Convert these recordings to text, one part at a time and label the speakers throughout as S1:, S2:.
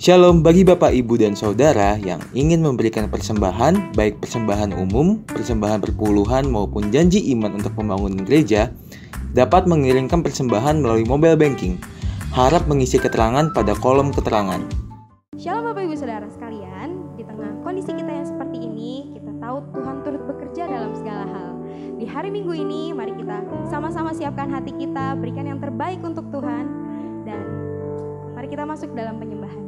S1: Shalom bagi Bapak, Ibu, dan Saudara yang ingin memberikan persembahan, baik persembahan umum, persembahan perpuluhan, maupun janji iman untuk pembangunan gereja, dapat mengirimkan persembahan melalui mobile banking. Harap mengisi keterangan pada kolom keterangan.
S2: Shalom Bapak Ibu Saudara sekalian, di tengah kondisi kita yang seperti ini, kita tahu Tuhan turut bekerja dalam segala hal. Di hari Minggu ini, mari kita sama-sama siapkan hati kita, berikan yang terbaik untuk Tuhan, dan mari kita masuk dalam penyembahan.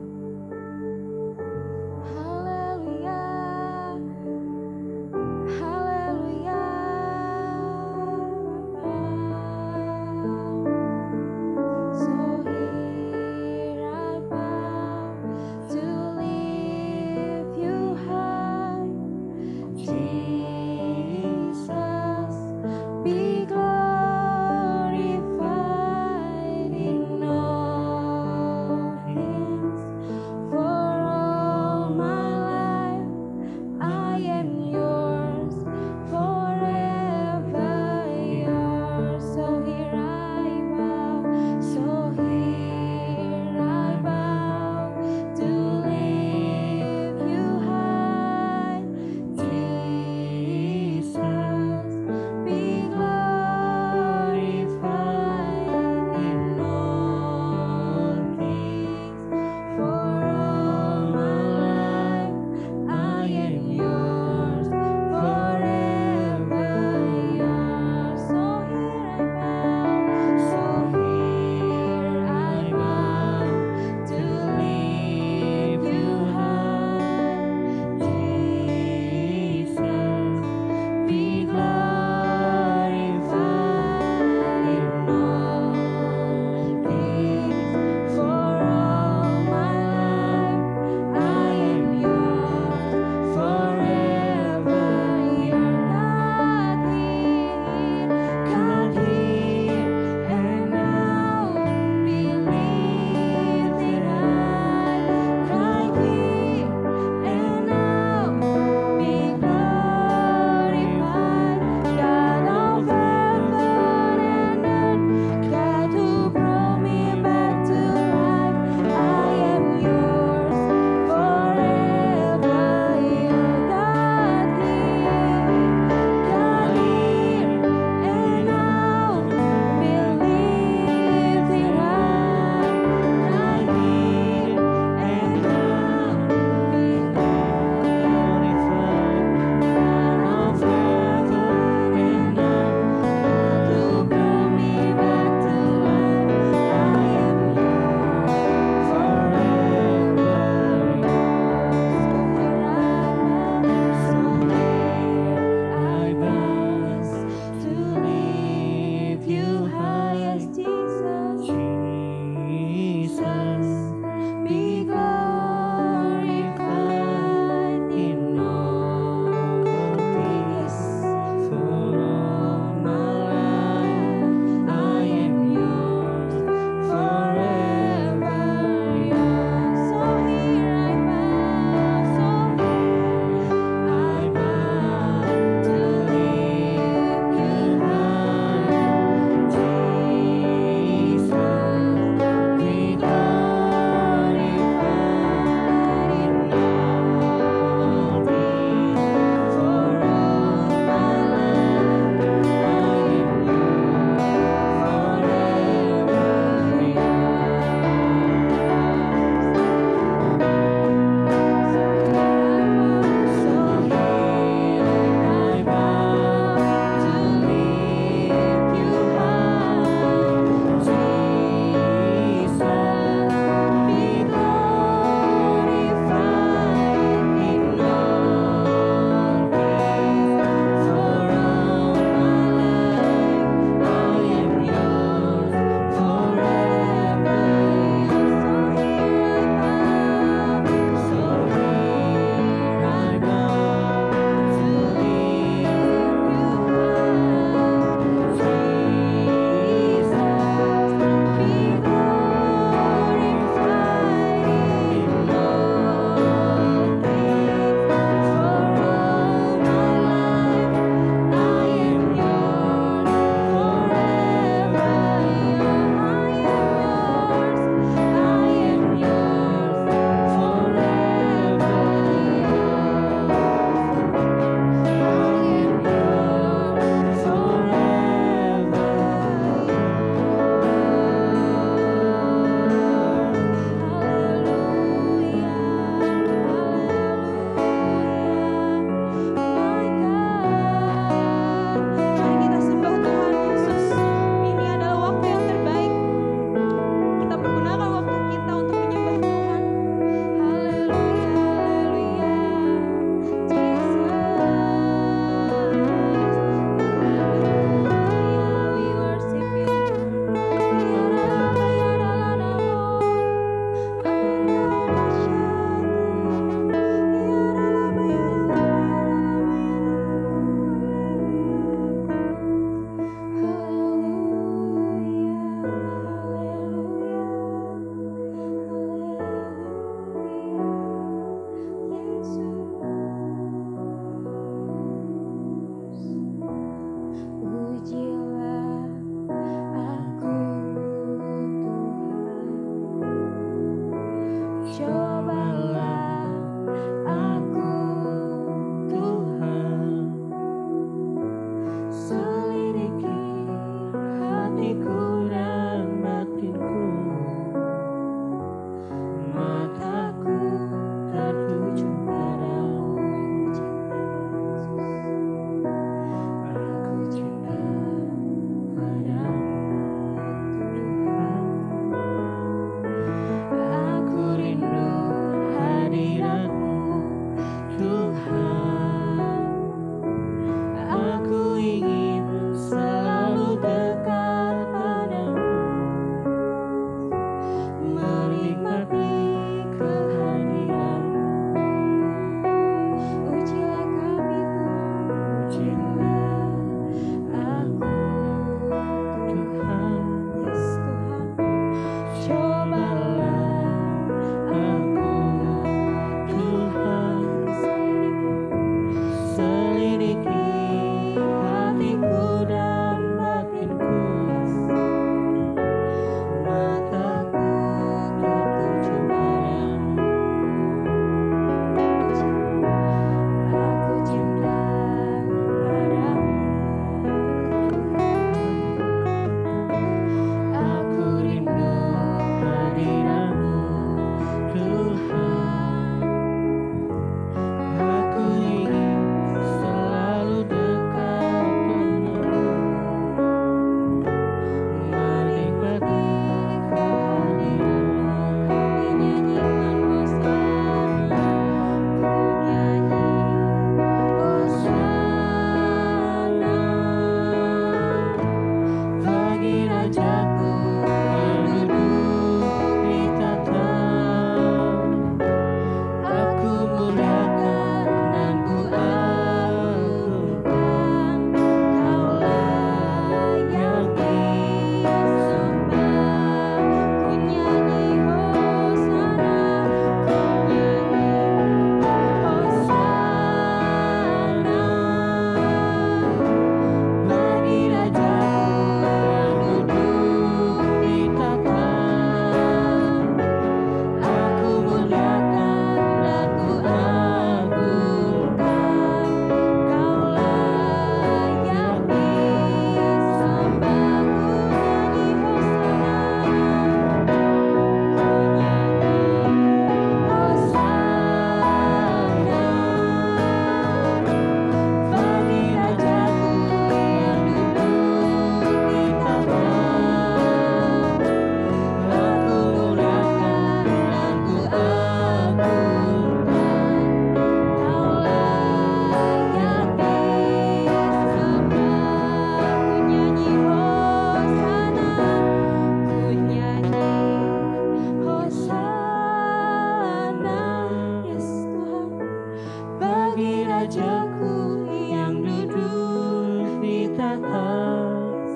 S1: yang khas.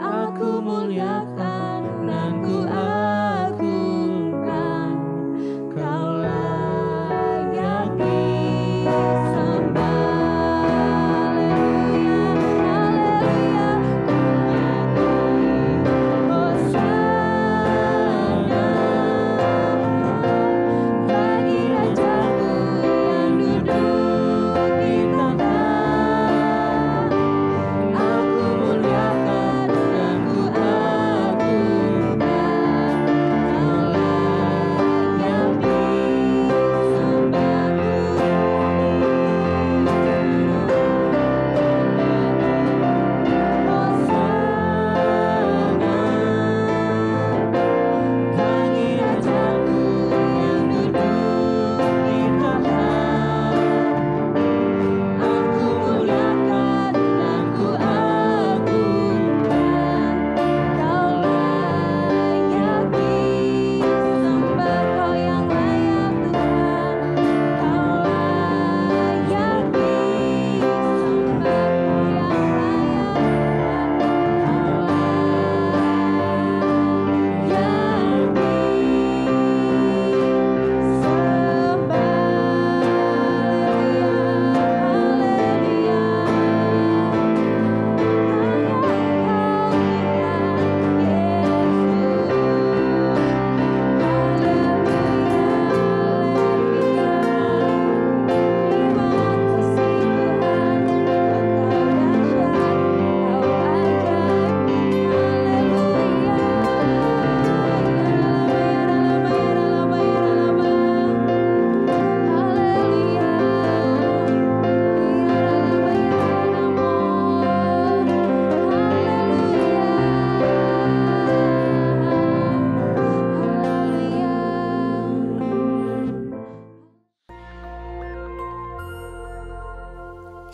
S1: Aku muliakan dan ku agungkan, Kau layak disembah.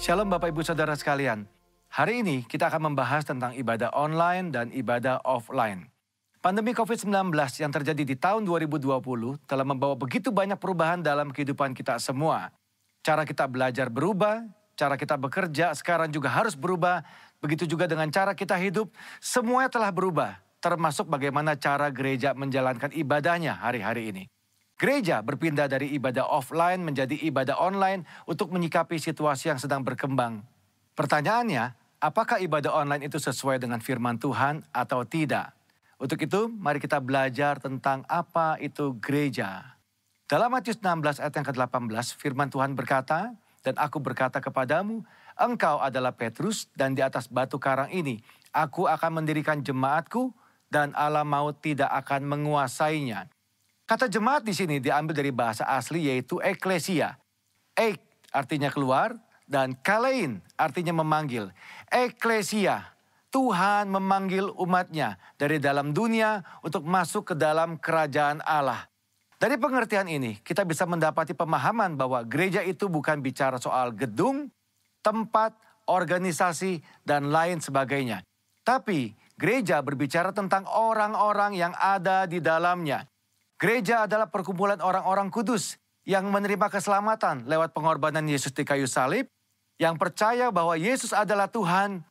S3: Shalom Bapak Ibu Saudara sekalian. Hari ini kita akan membahas tentang ibadah online dan ibadah offline. Pandemi COVID-19 yang terjadi di tahun 2020 telah membawa begitu banyak perubahan dalam kehidupan kita semua. Cara kita belajar berubah, cara kita bekerja sekarang juga harus berubah. Begitu juga dengan cara kita hidup, semuanya telah berubah. Termasuk bagaimana cara gereja menjalankan ibadahnya hari-hari ini. Gereja berpindah dari ibadah offline menjadi ibadah online untuk menyikapi situasi yang sedang berkembang. Pertanyaannya, apakah ibadah online itu sesuai dengan firman Tuhan atau tidak? Untuk itu, mari kita belajar tentang apa itu gereja. Dalam Matius 16 ayat yang ke-18, firman Tuhan berkata, "Dan aku berkata kepadamu, engkau adalah Petrus, dan di atas batu karang ini, aku akan mendirikan jemaatku, dan alam maut tidak akan menguasainya." Kata jemaat di sini diambil dari bahasa asli yaitu eklesia. Ek artinya keluar dan kalein artinya memanggil. Eklesia, Tuhan memanggil umatnya dari dalam dunia untuk masuk ke dalam kerajaan Allah. Dari pengertian ini kita bisa mendapati pemahaman bahwa gereja itu bukan bicara soal gedung, tempat, organisasi, dan lain sebagainya. Tapi gereja berbicara tentang orang-orang yang ada di dalamnya. Gereja adalah perkumpulan orang-orang kudus yang menerima keselamatan lewat pengorbanan Yesus di kayu salib, yang percaya bahwa Yesus adalah Tuhan,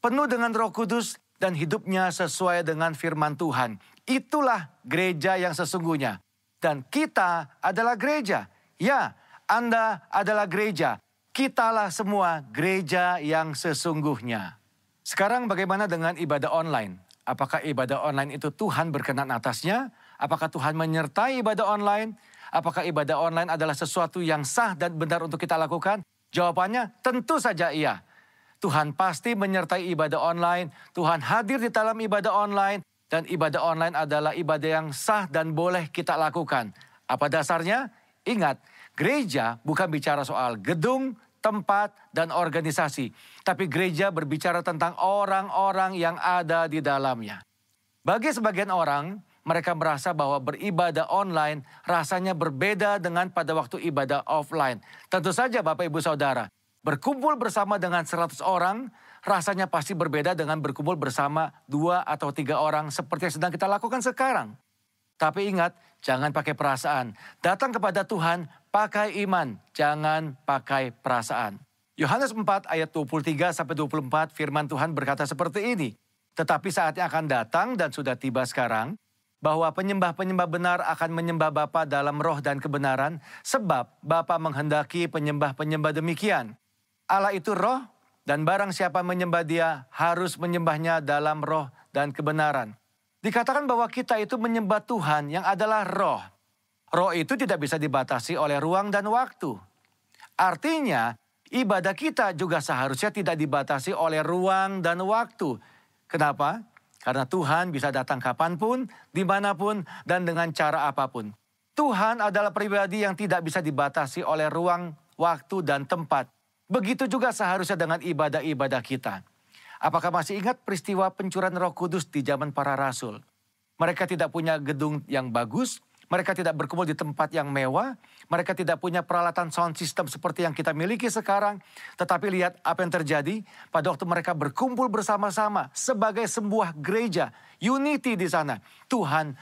S3: penuh dengan Roh Kudus dan hidupnya sesuai dengan firman Tuhan. Itulah gereja yang sesungguhnya. Dan kita adalah gereja. Ya, Anda adalah gereja. Kitalah semua gereja yang sesungguhnya. Sekarang bagaimana dengan ibadah online? Apakah ibadah online itu Tuhan berkenan atasnya? Apakah Tuhan menyertai ibadah online? Apakah ibadah online adalah sesuatu yang sah dan benar untuk kita lakukan? Jawabannya tentu saja iya. Tuhan pasti menyertai ibadah online. Tuhan hadir di dalam ibadah online. Dan ibadah online adalah ibadah yang sah dan boleh kita lakukan. Apa dasarnya? Ingat, gereja bukan bicara soal gedung, tempat, dan organisasi. Tapi gereja berbicara tentang orang-orang yang ada di dalamnya. Bagi sebagian orang, mereka merasa bahwa beribadah online rasanya berbeda dengan pada waktu ibadah offline. Tentu saja Bapak Ibu Saudara, berkumpul bersama dengan 100 orang rasanya pasti berbeda dengan berkumpul bersama 2 atau 3 orang seperti yang sedang kita lakukan sekarang. Tapi ingat, jangan pakai perasaan. Datang kepada Tuhan, pakai iman, jangan pakai perasaan. Yohanes 4 ayat 23-24 firman Tuhan berkata seperti ini. Tetapi saatnya akan datang dan sudah tiba sekarang, bahwa penyembah-penyembah benar akan menyembah Bapa dalam roh dan kebenaran, sebab Bapa menghendaki penyembah-penyembah demikian. Allah itu roh, dan barang siapa menyembah Dia harus menyembahnya dalam roh dan kebenaran. Dikatakan bahwa kita itu menyembah Tuhan yang adalah roh. Roh itu tidak bisa dibatasi oleh ruang dan waktu. Artinya, ibadah kita juga seharusnya tidak dibatasi oleh ruang dan waktu. Kenapa? Karena Tuhan bisa datang kapanpun, dimanapun, dan dengan cara apapun. Tuhan adalah pribadi yang tidak bisa dibatasi oleh ruang, waktu, dan tempat. Begitu juga seharusnya dengan ibadah-ibadah kita. Apakah masih ingat peristiwa pencurahan Roh Kudus di zaman para rasul? Mereka tidak punya gedung yang bagus, mereka tidak berkumpul di tempat yang mewah, mereka tidak punya peralatan sound system seperti yang kita miliki sekarang. Tetapi lihat apa yang terjadi pada waktu mereka berkumpul bersama-sama sebagai sebuah gereja, unity di sana. Tuhan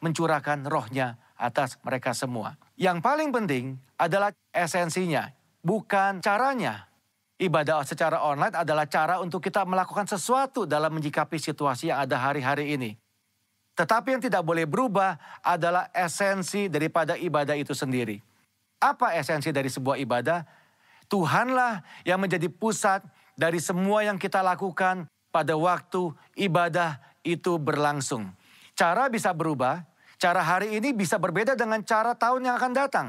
S3: mencurahkan rohnya atas mereka semua. Yang paling penting adalah esensinya, bukan caranya. Ibadah secara online adalah cara untuk kita melakukan sesuatu dalam menyikapi situasi yang ada hari-hari ini. Tetapi yang tidak boleh berubah adalah esensi daripada ibadah itu sendiri. Apa esensi dari sebuah ibadah? Tuhanlah yang menjadi pusat dari semua yang kita lakukan pada waktu ibadah itu berlangsung. Cara bisa berubah, cara hari ini bisa berbeda dengan cara tahun yang akan datang.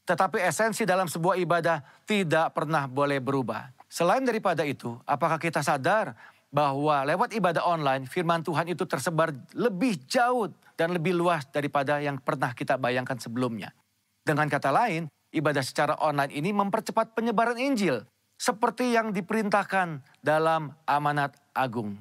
S3: Tetapi esensi dalam sebuah ibadah tidak pernah boleh berubah. Selain daripada itu, apakah kita sadar bahwa lewat ibadah online, firman Tuhan itu tersebar lebih jauh dan lebih luas daripada yang pernah kita bayangkan sebelumnya. Dengan kata lain, ibadah secara online ini mempercepat penyebaran Injil, seperti yang diperintahkan dalam amanat agung.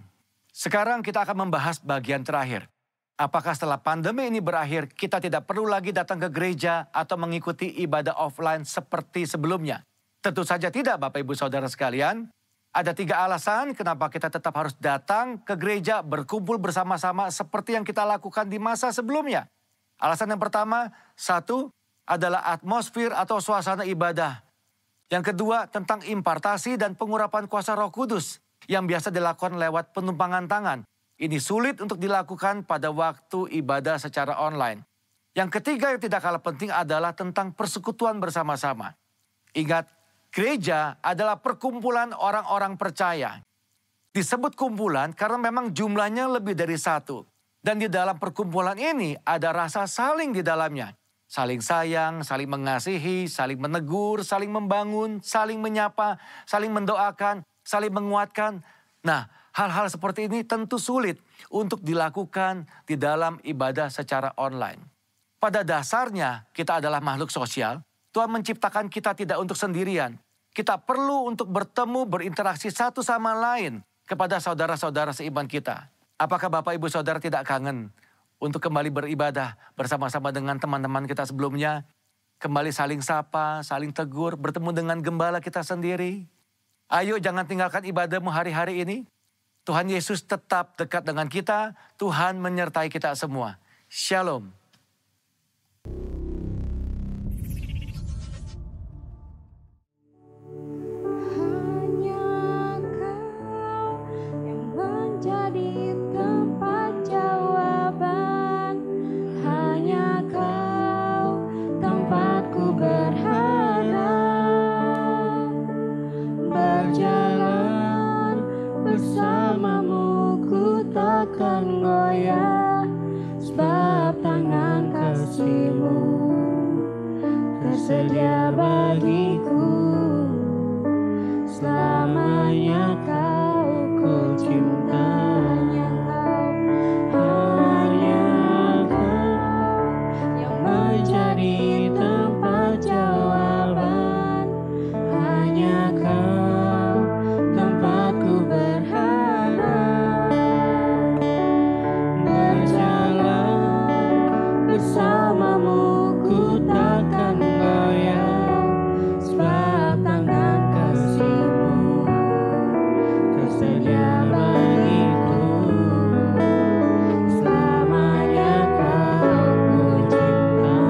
S3: Sekarang kita akan membahas bagian terakhir. Apakah setelah pandemi ini berakhir, kita tidak perlu lagi datang ke gereja atau mengikuti ibadah offline seperti sebelumnya? Tentu saja tidak, Bapak Ibu Saudara sekalian. Ada 3 alasan kenapa kita tetap harus datang ke gereja berkumpul bersama-sama seperti yang kita lakukan di masa sebelumnya. Alasan yang pertama, 1 adalah atmosfer atau suasana ibadah. Yang kedua tentang impartasi dan pengurapan kuasa Roh Kudus yang biasa dilakukan lewat penumpangan tangan. Ini sulit untuk dilakukan pada waktu ibadah secara online. Yang ketiga yang tidak kalah penting adalah tentang persekutuan bersama-sama. Ingat, gereja adalah perkumpulan orang-orang percaya. Disebut kumpulan karena memang jumlahnya lebih dari 1. Dan di dalam perkumpulan ini ada rasa saling di dalamnya. Saling sayang, saling mengasihi, saling menegur, saling membangun, saling menyapa, saling mendoakan, saling menguatkan. Nah, hal-hal seperti ini tentu sulit untuk dilakukan di dalam ibadah secara online. Pada dasarnya kita adalah makhluk sosial. Tuhan menciptakan kita tidak untuk sendirian. Kita perlu untuk bertemu, berinteraksi satu sama lain kepada saudara-saudara seiman kita. Apakah Bapak Ibu Saudara tidak kangen untuk kembali beribadah bersama-sama dengan teman-teman kita sebelumnya? Kembali saling sapa, saling tegur, bertemu dengan gembala kita sendiri. Ayo jangan tinggalkan ibadahmu hari-hari ini. Tuhan Yesus tetap dekat dengan kita. Tuhan menyertai kita semua. Shalom.
S4: Takkan goyah, sebab tangan kasih-Mu tersedia bagiku. Selamanya ku cintanya Kau, hanya Kau yang menjadi tempat jawaban. Hanya Kau tempatku berharap. Bersamamu ku takkan goyah, sebab tangan kasih-Mu tersedia bagiku. Selamanya Kau ku cinta.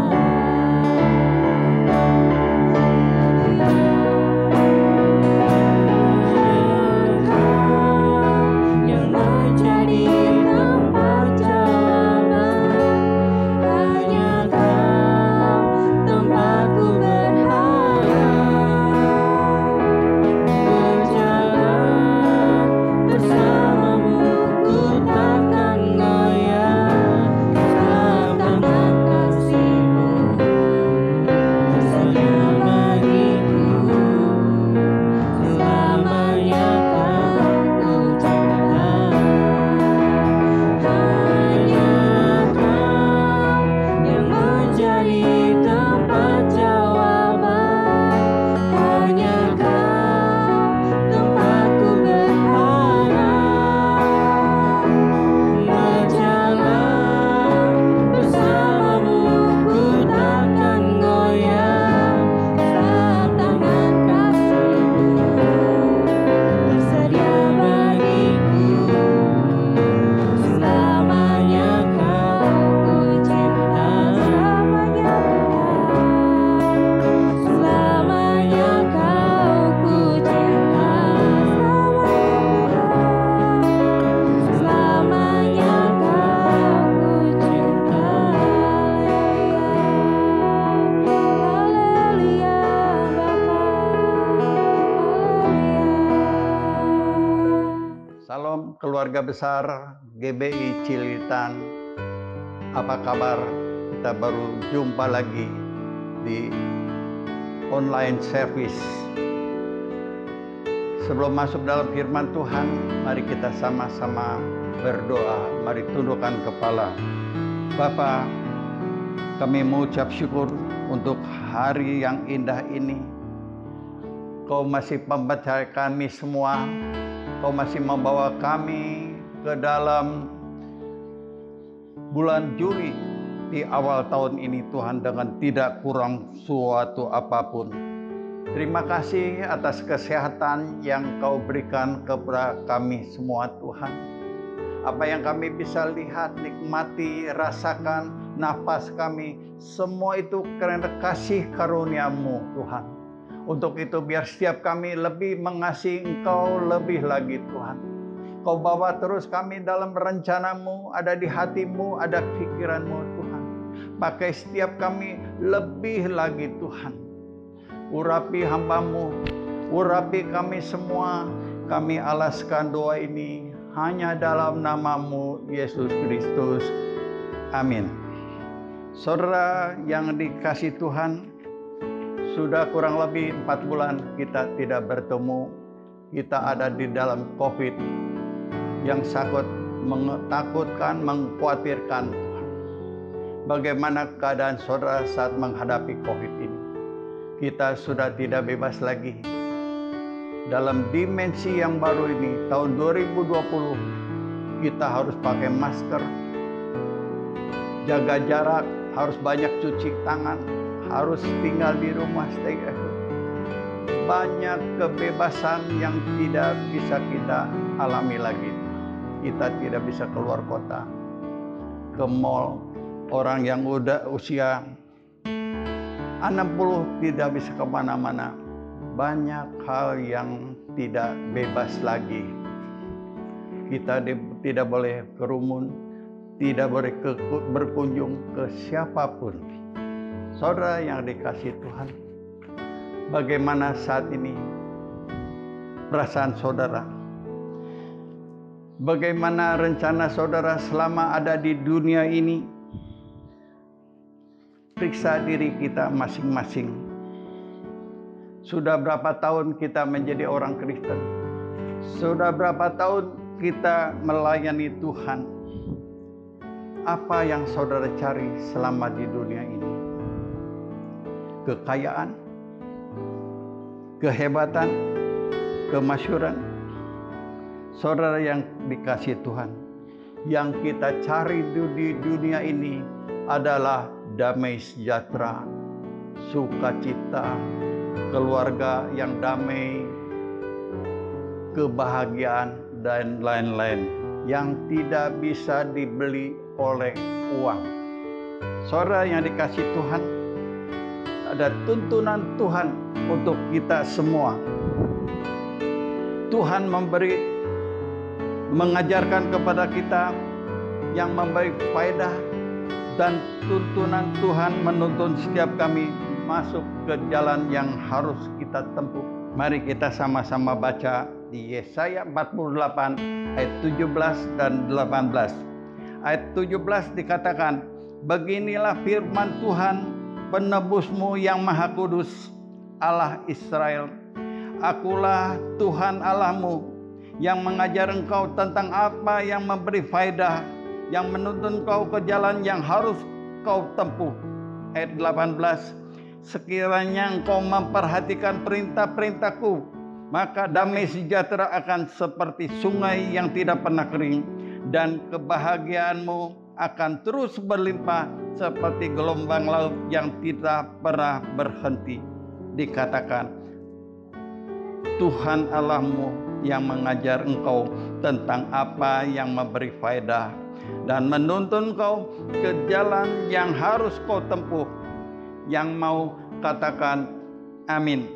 S5: Shalom keluarga besar GBI Cililitan. Apa kabar? Kita baru jumpa lagi di online service. Sebelum masuk dalam firman Tuhan, mari kita sama-sama berdoa. Mari tundukkan kepala. Bapa, kami mengucap syukur untuk hari yang indah ini. Kau masih membaca kami semua. Kau masih membawa kami ke dalam bulan Juli di awal tahun ini, Tuhan, dengan tidak kurang suatu apapun. Terima kasih atas kesehatan yang Kau berikan kepada kami semua, Tuhan. Apa yang kami bisa lihat, nikmati, rasakan, nafas kami, semua itu karena kasih karunia-Mu, Tuhan. Untuk itu biar setiap kami lebih mengasihi Engkau lebih lagi, Tuhan. Kau bawa terus kami dalam rencana-Mu, ada di hati-Mu, ada pikiran-Mu, Tuhan. Pakai setiap kami lebih lagi, Tuhan. Urapi hamba-Mu, urapi kami semua. Kami alaskan doa ini hanya dalam nama-Mu, Yesus Kristus. Amin. Saudara yang dikasihi Tuhan, sudah kurang lebih 4 bulan kita tidak bertemu. Kita ada di dalam COVID yang sangat menakutkan, mengkhawatirkan. Bagaimana keadaan saudara saat menghadapi COVID ini? Kita sudah tidak bebas lagi. Dalam dimensi yang baru ini, tahun 2020, kita harus pakai masker, jaga jarak, harus banyak cuci tangan, harus tinggal di rumah, stay at home. Banyak kebebasan yang tidak bisa kita alami lagi. Kita tidak bisa keluar kota, ke mall. Orang yang udah usia 60 tidak bisa kemana-mana. Banyak hal yang tidak bebas lagi. Kita tidak boleh kerumun, tidak boleh berkunjung ke siapapun. Saudara yang dikasihi Tuhan, bagaimana saat ini perasaan saudara? Bagaimana rencana saudara selama ada di dunia ini? Periksa diri kita masing-masing. Sudah berapa tahun kita menjadi orang Kristen? Sudah berapa tahun kita melayani Tuhan? Apa yang saudara cari selama di dunia ini? Kekayaan, kehebatan, kemasyhuran. Saudara yang dikasihi Tuhan, yang kita cari di dunia ini adalah damai sejahtera, sukacita, keluarga yang damai, kebahagiaan, dan lain-lain yang tidak bisa dibeli oleh uang. Saudara yang dikasihi Tuhan, ada tuntunan Tuhan untuk kita semua. Tuhan mengajarkan kepada kita yang memberi faedah, dan tuntunan Tuhan menuntun setiap kami masuk ke jalan yang harus kita tempuh. Mari kita sama-sama baca di Yesaya 48 ayat 17 dan 18. Ayat 17 dikatakan, beginilah firman Tuhan, penebusmu yang maha kudus, Allah Israel. Akulah Tuhan Allahmu yang mengajar engkau tentang apa yang memberi faedah, yang menuntun kau ke jalan yang harus kau tempuh. Ayat 18, sekiranya engkau memperhatikan perintah-perintahku, maka damai sejahtera akan seperti sungai yang tidak pernah kering, dan kebahagiaanmu akan terus berlimpah seperti gelombang laut yang tidak pernah berhenti. Dikatakan, Tuhan Allahmu yang mengajar engkau tentang apa yang memberi faedah dan menuntun kau ke jalan yang harus kau tempuh. Yang mau katakan amin.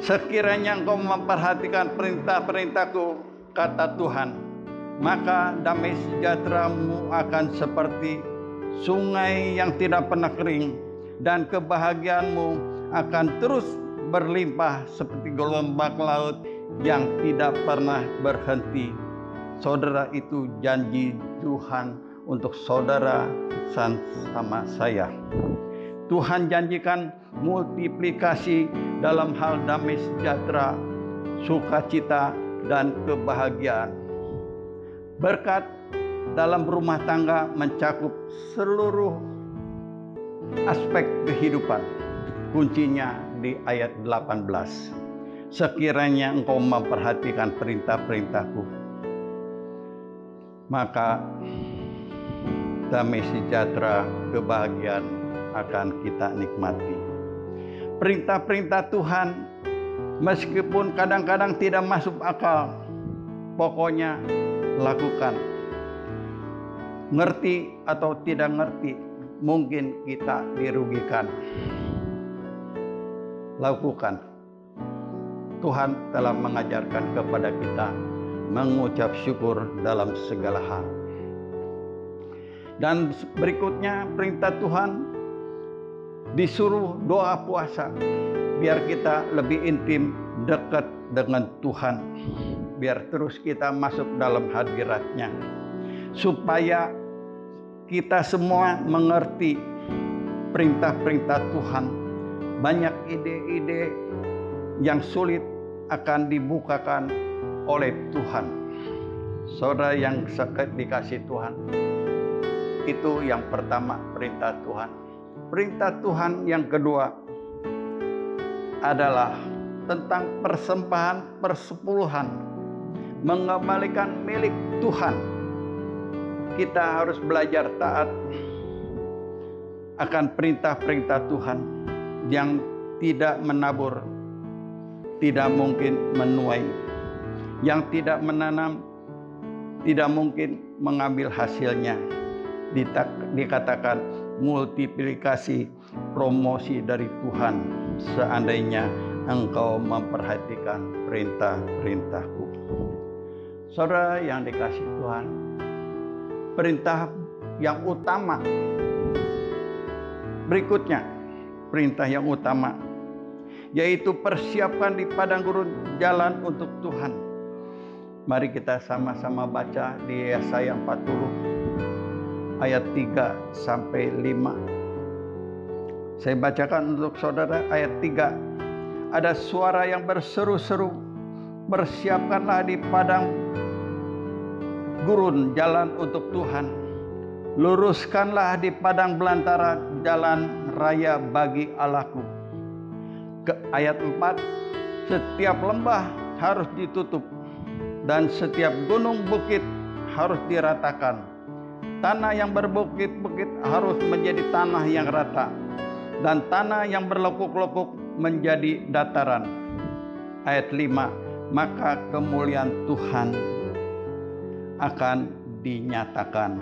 S5: Sekiranya engkau memperhatikan perintah-perintahku, kata Tuhan, maka damai sejahteramu akan seperti sungai yang tidak pernah kering, dan kebahagiaanmu akan terus berlimpah seperti gelombang laut yang tidak pernah berhenti. Saudara, itu janji Tuhan untuk saudara sama saya. Tuhan janjikan multiplikasi dalam hal damai sejahtera, sukacita, dan kebahagiaan. Berkat dalam rumah tangga mencakup seluruh aspek kehidupan. Kuncinya di ayat 18. Sekiranya engkau memperhatikan perintah-perintahku, maka damai sejahtera, kebahagiaan akan kita nikmati. Perintah-perintah Tuhan meskipun kadang-kadang tidak masuk akal, pokoknya lakukan. Ngerti atau tidak ngerti, mungkin kita dirugikan. Lakukan. Tuhan telah mengajarkan kepada kita mengucap syukur dalam segala hal. Dan berikutnya perintah Tuhan disuruh doa puasa, biar kita lebih intim dekat dengan Tuhan, biar terus kita masuk dalam hadirat-Nya, supaya kita semua mengerti perintah-perintah Tuhan. Banyak ide-ide yang sulit akan dibukakan oleh Tuhan. Saudara yang dikasih Tuhan, itu yang pertama, perintah Tuhan. Perintah Tuhan yang kedua adalah tentang persembahan persepuluhan, mengembalikan milik Tuhan. Kita harus belajar taat akan perintah-perintah Tuhan. Yang tidak menabur tidak mungkin menuai, yang tidak menanam tidak mungkin mengambil hasilnya. Dikatakan multiplikasi, promosi dari Tuhan seandainya engkau memperhatikan perintah-perintahku. Saudara yang dikasih Tuhan, perintah yang utama berikutnya, perintah yang utama yaitu persiapkan di padang gurun jalan untuk Tuhan. Mari kita sama-sama baca di Yesaya 40 ayat 3 sampai 5. Saya bacakan untuk saudara ayat 3. Ada suara yang berseru-seru, bersiapkanlah di padang gurun jalan untuk Tuhan. Luruskanlah di padang belantara jalan raya bagi Allahku. Ayat 4, setiap lembah harus ditutup dan setiap gunung bukit harus diratakan. Tanah yang berbukit-bukit harus menjadi tanah yang rata, dan tanah yang berlekuk-lekuk menjadi dataran. Ayat 5, maka kemuliaan Tuhan akan dinyatakan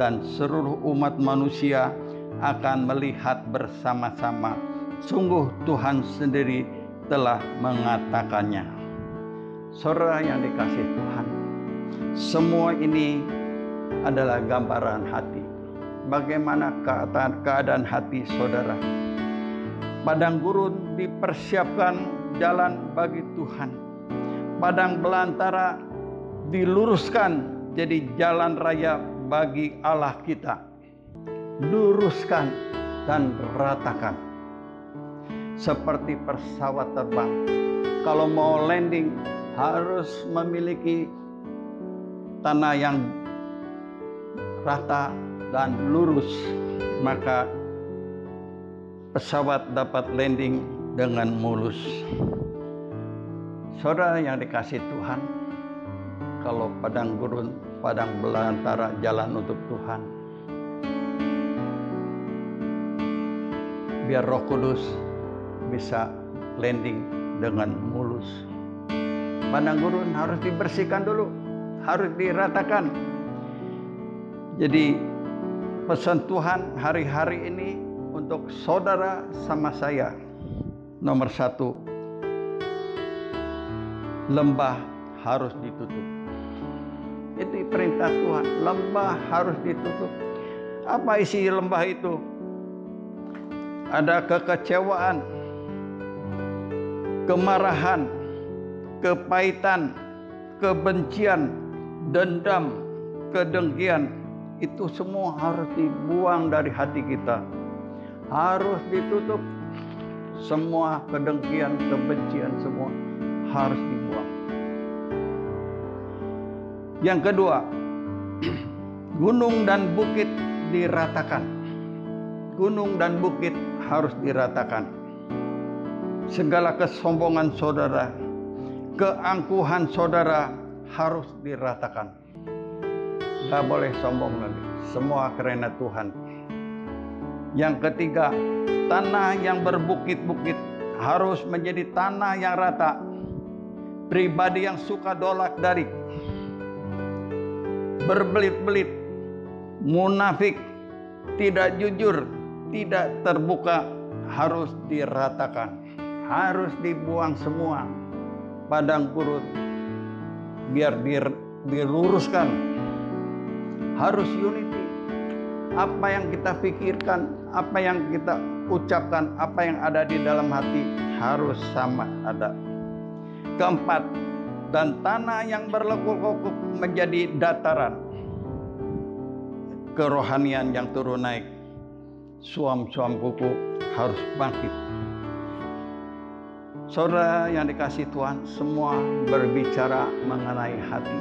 S5: dan seluruh umat manusia akan melihat bersama-sama. Sungguh Tuhan sendiri telah mengatakannya. Saudara yang dikasih Tuhan, semua ini adalah gambaran hati. Bagaimana keadaan hati saudara? Padang gurun dipersiapkan jalan bagi Tuhan. Padang belantara diluruskan jadi jalan raya bagi Allah kita. Luruskan dan ratakan. Seperti pesawat terbang, kalau mau landing harus memiliki tanah yang rata dan lurus, maka pesawat dapat landing dengan mulus. Saudara yang dikasih Tuhan, kalau padang gurun, padang belantara jalan untuk Tuhan, biar Roh Kudus bisa landing dengan mulus. Padang gurun harus dibersihkan dulu, harus diratakan. Jadi pesan Tuhan hari-hari ini untuk saudara sama saya. Nomor 1, lembah harus ditutup. Itu perintah Tuhan, lembah harus ditutup. Apa isi lembah itu? Ada kekecewaan, kemarahan, kepahitan, kebencian, dendam, kedengkian, itu semua harus dibuang dari hati kita. Harus ditutup. Semua kedengkian, kebencian semua harus dibuang. Yang kedua, gunung dan bukit diratakan. Gunung dan bukit harus diratakan. Segala kesombongan saudara, keangkuhan saudara harus diratakan. Tidak boleh sombong lagi. Semua karena Tuhan. Yang ketiga, tanah yang berbukit-bukit harus menjadi tanah yang rata. Pribadi yang suka dolak-dalik, berbelit-belit, munafik, tidak jujur, tidak terbuka, harus diratakan. Harus dibuang semua. Padang gurun, biar diluruskan. Harus unity. Apa yang kita pikirkan, apa yang kita ucapkan, apa yang ada di dalam hati harus sama ada. Keempat, dan tanah yang berlekuk-lekuk menjadi dataran. Kerohanian yang turun naik. Suam-suam kuku harus bangkit. Saudara yang dikasihi Tuhan, semua berbicara mengenai hati.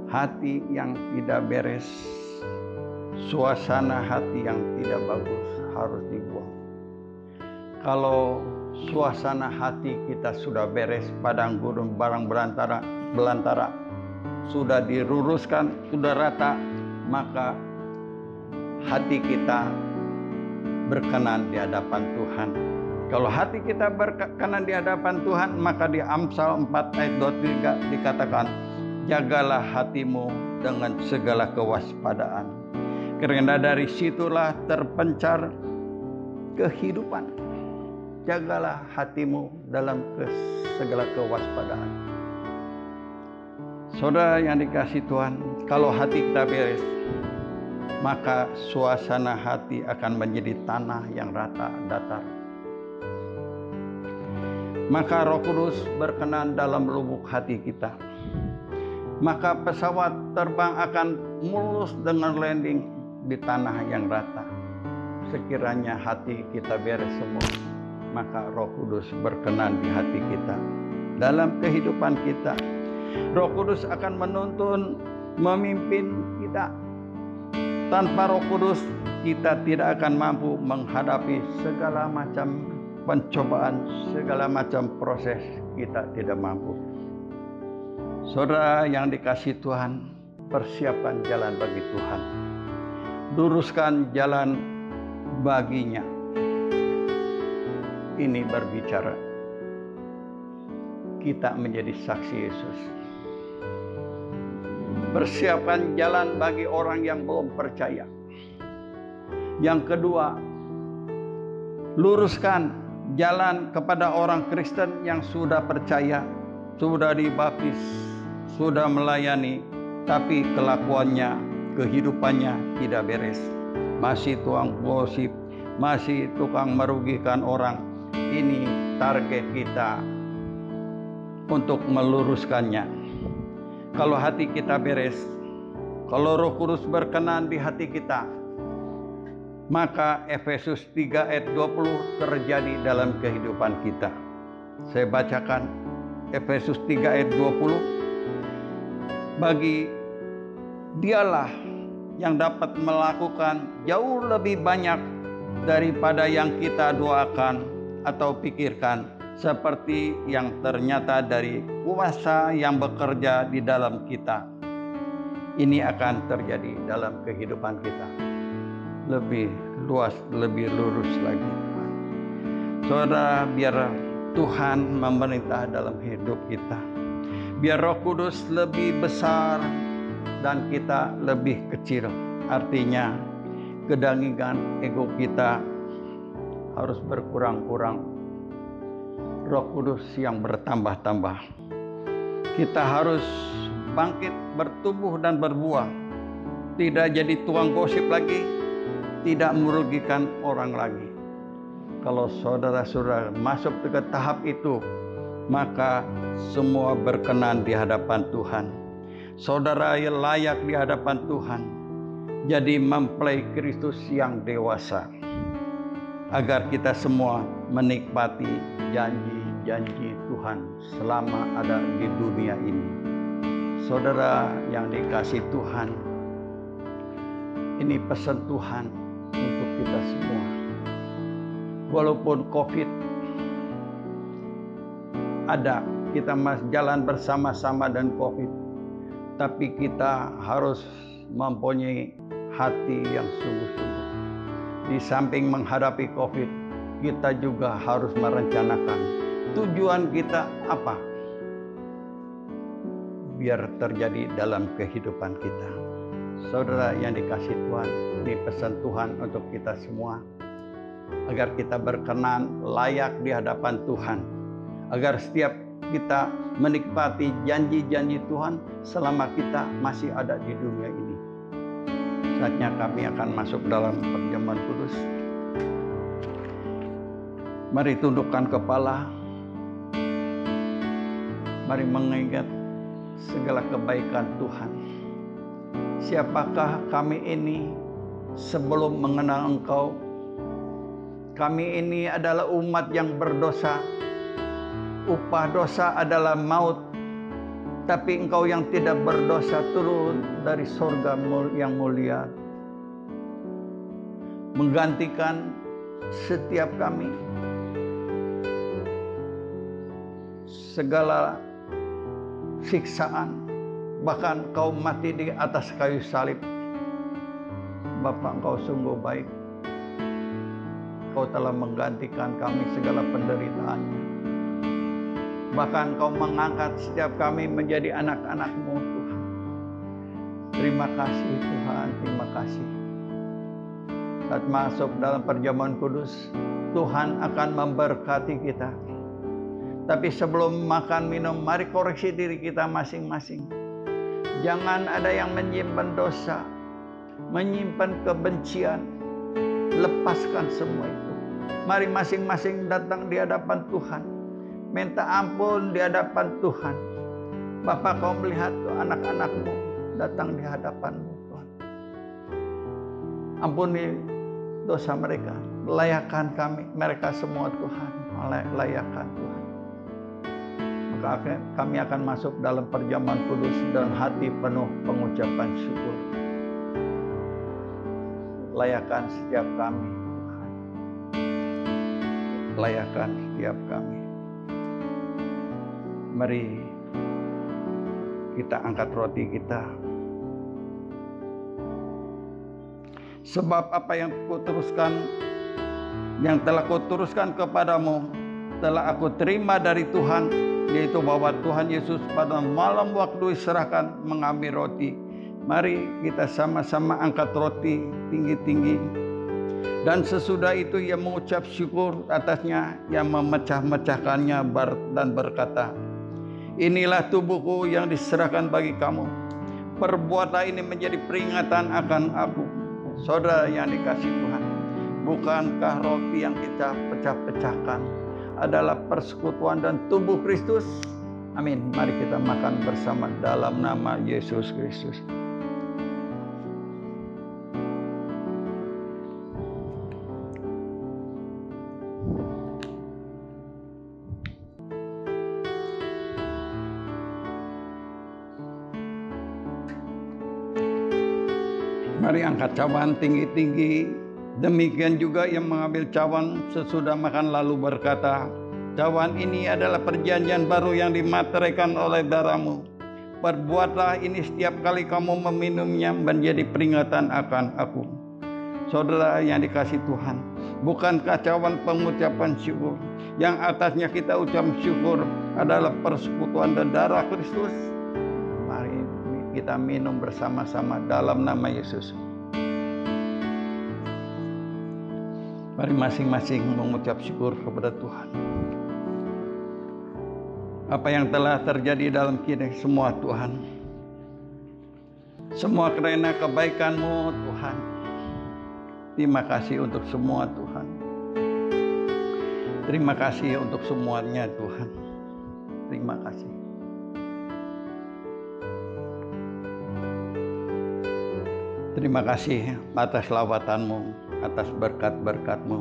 S5: Hati yang tidak beres, suasana hati yang tidak bagus harus dibuang. Kalau suasana hati kita sudah beres, padang gurun barang belantara sudah diluruskan, sudah rata, maka hati kita berkenan di hadapan Tuhan. Kalau hati kita berkenan di hadapan Tuhan, maka di Amsal 4 ayat 23 dikatakan, jagalah hatimu dengan segala kewaspadaan. Karena dari situlah terpencar kehidupan. Jagalah hatimu dalam segala kewaspadaan. Saudara yang dikasihi Tuhan, kalau hati kita beres, maka suasana hati akan menjadi tanah yang rata, datar. Maka Roh Kudus berkenan dalam lubuk hati kita. Maka pesawat terbang akan mulus dengan landing di tanah yang rata. Sekiranya hati kita beres semua, maka Roh Kudus berkenan di hati kita. Dalam kehidupan kita, Roh Kudus akan menuntun, memimpin kita. Tanpa Roh Kudus, kita tidak akan mampu menghadapi segala macam pencobaan, segala macam proses, kita tidak mampu. Saudara yang dikasihi Tuhan, persiapkan jalan bagi Tuhan. Luruskan jalan baginya. Ini berbicara. Kita menjadi saksi Yesus. Persiapkan jalan bagi orang yang belum percaya. Yang kedua, luruskan jalan kepada orang Kristen yang sudah percaya, sudah dibaptis, sudah melayani, tapi kelakuannya, kehidupannya tidak beres. Masih tukang gosip, masih tukang merugikan orang. Ini target kita untuk meluruskannya. Kalau hati kita beres, kalau Roh Kudus berkenan di hati kita, maka Efesus 3 ayat 20 terjadi dalam kehidupan kita. Saya bacakan Efesus 3 ayat 20. Bagi Dialah yang dapat melakukan jauh lebih banyak daripada yang kita doakan atau pikirkan, seperti yang ternyata dari kuasa yang bekerja di dalam kita. Ini akan terjadi dalam kehidupan kita. Lebih luas, lebih lurus lagi. Saudara, biar Tuhan memerintah dalam hidup kita. Biar Roh Kudus lebih besar dan kita lebih kecil. Artinya, kedangingan ego kita harus berkurang-kurang. Roh Kudus yang bertambah-tambah. Kita harus bangkit, bertumbuh dan berbuah. Tidak jadi tukang gosip lagi, tidak merugikan orang lagi. Kalau saudara-saudara masuk ke tahap itu, maka semua berkenan di hadapan Tuhan. Saudara layak di hadapan Tuhan, jadi mempelai Kristus yang dewasa, agar kita semua menikmati janji-janji Tuhan selama ada di dunia ini. Saudara yang dikasihi Tuhan, ini pesan Tuhan untuk kita semua. Walaupun COVID ada, kita masih jalan bersama-sama dengan COVID, tapi kita harus mempunyai hati yang sungguh-sungguh. Di samping menghadapi COVID, kita juga harus merencanakan tujuan kita apa, biar terjadi dalam kehidupan kita. Saudara yang dikasihi Tuhan, ini pesan Tuhan untuk kita semua, agar kita berkenan layak di hadapan Tuhan, agar setiap kita menikmati janji-janji Tuhan selama kita masih ada di dunia ini. Saatnya kami akan masuk dalam perjamuan kudus. Mari tundukkan kepala. Mari mengingat segala kebaikan Tuhan. Siapakah kami ini sebelum mengenal Engkau? Kami ini adalah umat yang berdosa. Upah dosa adalah maut. Tapi Engkau yang tidak berdosa turun dari surga yang mulia, menggantikan setiap kami segala siksaan, bahkan Kau mati di atas kayu salib. Bapa, Engkau sungguh baik. Kau telah menggantikan kami segala penderitaannya. Bahkan Kau mengangkat setiap kami menjadi anak-anak-Mu, Tuhan. Terima kasih Tuhan, terima kasih. Saat masuk dalam perjamuan kudus, Tuhan akan memberkati kita. Tapi sebelum makan minum, mari koreksi diri kita masing-masing. Jangan ada yang menyimpan dosa, menyimpan kebencian. Lepaskan semua itu. Mari masing-masing datang di hadapan Tuhan. Minta ampun di hadapan Tuhan. Bapa, Kau melihat anak-anak-Mu datang di hadapan-Mu, Tuhan. Ampuni dosa mereka. Layakkan mereka semua, Tuhan. Layakkan Tuhan. Maka kami akan masuk dalam perjamuan kudus dengan hati penuh pengucapan syukur. Layakkan setiap kami, Tuhan. Layakkan setiap kami. Mari kita angkat roti kita. Sebab apa yang telah kuteruskan kepadamu, telah aku terima dari Tuhan, yaitu bahwa Tuhan Yesus pada malam waktu diserahkan mengambil roti. Mari kita sama-sama angkat roti tinggi-tinggi. Dan sesudah itu ia mengucap syukur atasnya, yang memecah-mecahkannya dan berkata, inilah tubuhku yang diserahkan bagi kamu. Perbuatlah ini menjadi peringatan akan aku. Saudara yang dikasihi Tuhan, bukankah roti yang kita pecah-pecahkan adalah persekutuan dan tubuh Kristus? Amin. Mari kita makan bersama dalam nama Yesus Kristus. Mari angkat cawan tinggi-tinggi. Demikian juga yang mengambil cawan sesudah makan lalu berkata, cawan ini adalah perjanjian baru yang dimateraikan oleh darahmu. Perbuatlah ini setiap kali kamu meminumnya menjadi peringatan akan aku. Saudara yang dikasihi Tuhan, bukankah cawan pengucapan syukur yang atasnya kita ucap syukur adalah persekutuan dan darah Kristus? Mari kita minum bersama-sama dalam nama Yesus. Mari masing-masing mengucap syukur kepada Tuhan. Apa yang telah terjadi dalam kita semua, Tuhan. Semua karena kebaikan-Mu, Tuhan. Terima kasih untuk semua, Tuhan. Terima kasih untuk semuanya, Tuhan. Terima kasih. Terima kasih atas lawatan-Mu, atas berkat-berkat-Mu.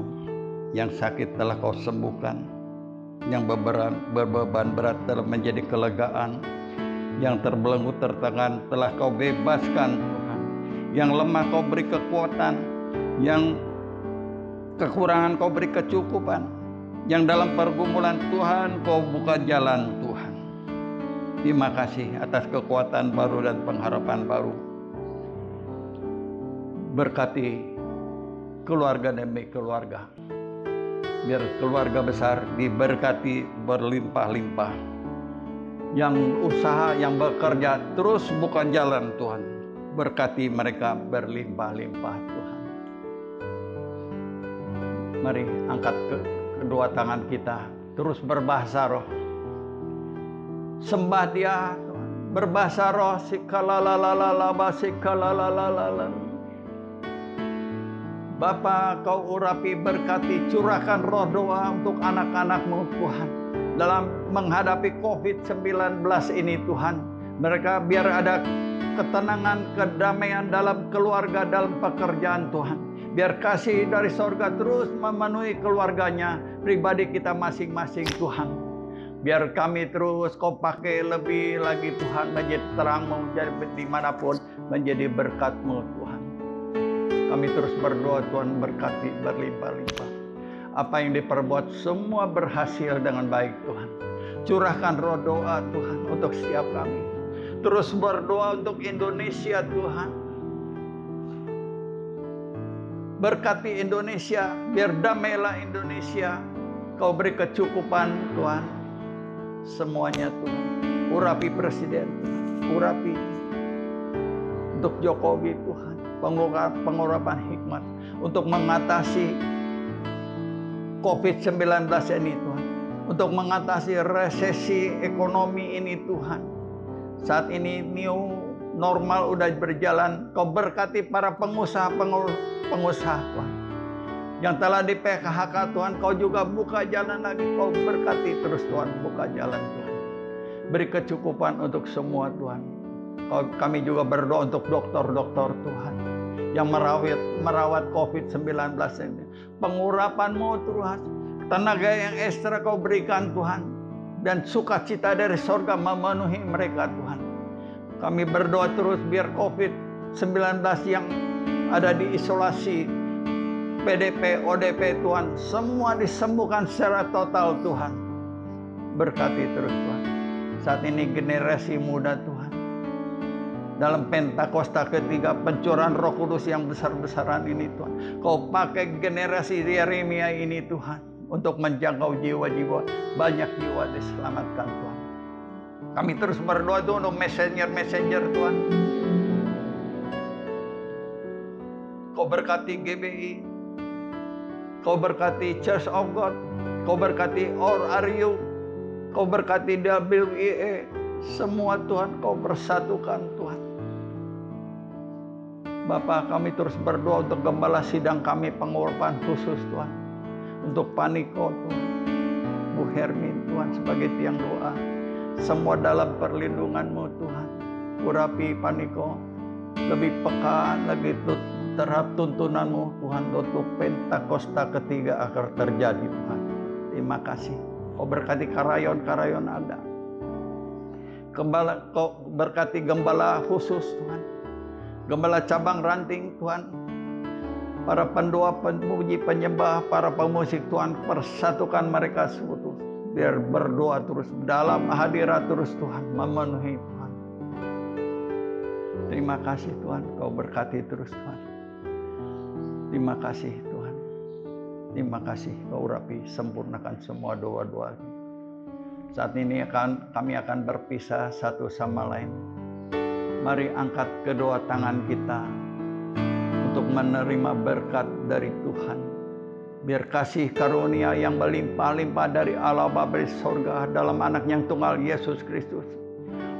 S5: Yang sakit telah Kau sembuhkan, yang berbeban berat telah menjadi kelegaan, yang terbelenggu tertekan telah Kau bebaskan Tuhan, yang lemah Kau beri kekuatan, yang kekurangan Kau beri kecukupan, yang dalam pergumulan Tuhan Kau buka jalan Tuhan. Terima kasih atas kekuatan baru dan pengharapan baru. Berkati keluarga demi keluarga. Biar keluarga besar diberkati berlimpah-limpah. Yang usaha, yang bekerja terus buka jalan Tuhan. Berkati mereka berlimpah-limpah Tuhan. Mari angkat kedua tangan kita. Terus berbahasa roh. Sembah Dia. Berbahasa roh. Sikalalalala, sikalalalala. Bapa, Kau urapi, berkati, curahkan roh doa untuk anak-anak-Mu Tuhan. Dalam menghadapi COVID-19 ini Tuhan. Mereka biar ada ketenangan, kedamaian dalam keluarga, dalam pekerjaan Tuhan. Biar kasih dari sorga terus memenuhi keluarganya, pribadi kita masing-masing Tuhan. Biar kami terus Kau pakai lebih lagi Tuhan, menjadi terang-Mu, menjadi dimanapun, menjadi berkat-Mu Tuhan. Kami terus berdoa Tuhan, berkati berlimpah-limpah. Apa yang diperbuat semua berhasil dengan baik Tuhan. Curahkan roh doa Tuhan untuk setiap kami. Terus berdoa untuk Indonesia Tuhan. Berkati Indonesia, biar damailah Indonesia. Kau beri kecukupan Tuhan. Semuanya Tuhan. Urapi Presiden Tuhan. Urapi untuk Jokowi Tuhan. Pengurapan hikmat untuk mengatasi COVID-19 ini Tuhan. Untuk mengatasi resesi ekonomi ini Tuhan. Saat ini new normal udah berjalan. Kau berkati para pengusaha Tuhan. Yang telah di PHK Tuhan, Kau juga buka jalan lagi. Kau berkati terus Tuhan, buka jalan Tuhan. Beri kecukupan untuk semua Tuhan. Kami juga berdoa untuk dokter-dokter Tuhan yang merawat COVID-19 ini. Pengurapan-Mu Tuhan, tenaga yang ekstra Kau berikan Tuhan, dan sukacita dari sorga memenuhi mereka Tuhan. Kami berdoa terus biar COVID-19 yang ada di isolasi, PDP, ODP Tuhan, semua disembuhkan secara total Tuhan. Berkati terus Tuhan. Saat ini generasi muda Tuhan. Dalam Pentakosta ketiga, pencurahan Roh Kudus yang besar-besaran ini Tuhan. Kau pakai generasi Yeremia ini Tuhan, untuk menjangkau jiwa-jiwa. Banyak jiwa diselamatkan Tuhan. Kami terus berdoa Tuhan untuk messenger Tuhan. Kau berkati GBI. Kau berkati Church of God. Kau berkati ORRU. Kau berkati WIE. Semua Tuhan Kau persatukan Tuhan. Bapa, kami terus berdoa untuk gembala sidang kami, pengurapan khusus Tuhan. Untuk Paniko Tuhan. Bu Hermin Tuhan sebagai tiang doa. Semua dalam perlindungan-Mu Tuhan. Urapi Paniko. Lebih peka, lebih terhadap tuntunan-Mu Tuhan. Untuk Pentakosta ketiga akan terjadi Tuhan. Terima kasih. Kau berkati karayon-karayon ada. Kau berkati gembala khusus Tuhan. Gembala cabang ranting Tuhan. Para pendoa, pemuji, penyembah, para pemusik Tuhan, persatukan mereka seutuh. Biar berdoa terus dalam hadirat terus Tuhan, memenuhi Tuhan. Terima kasih Tuhan, Kau berkati terus Tuhan. Terima kasih Tuhan. Terima kasih Kau urapi, sempurnakan semua doa-doa. Saat ini kami akan berpisah satu sama lain. Mari angkat kedua tangan kita untuk menerima berkat dari Tuhan. Biar kasih karunia yang berlimpah-limpah dari Allah Bapa di sorga dalam anak yang tunggal Yesus Kristus.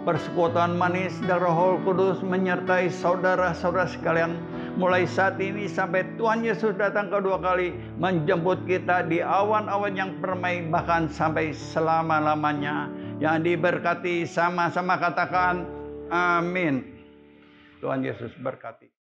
S5: Persekutuan manis dari Roh Kudus menyertai saudara-saudara sekalian. Mulai saat ini sampai Tuhan Yesus datang kedua kali menjemput kita di awan-awan yang permai, bahkan sampai selama-lamanya. yang diberkati, sama-sama katakan amin. Tuhan Yesus berkati.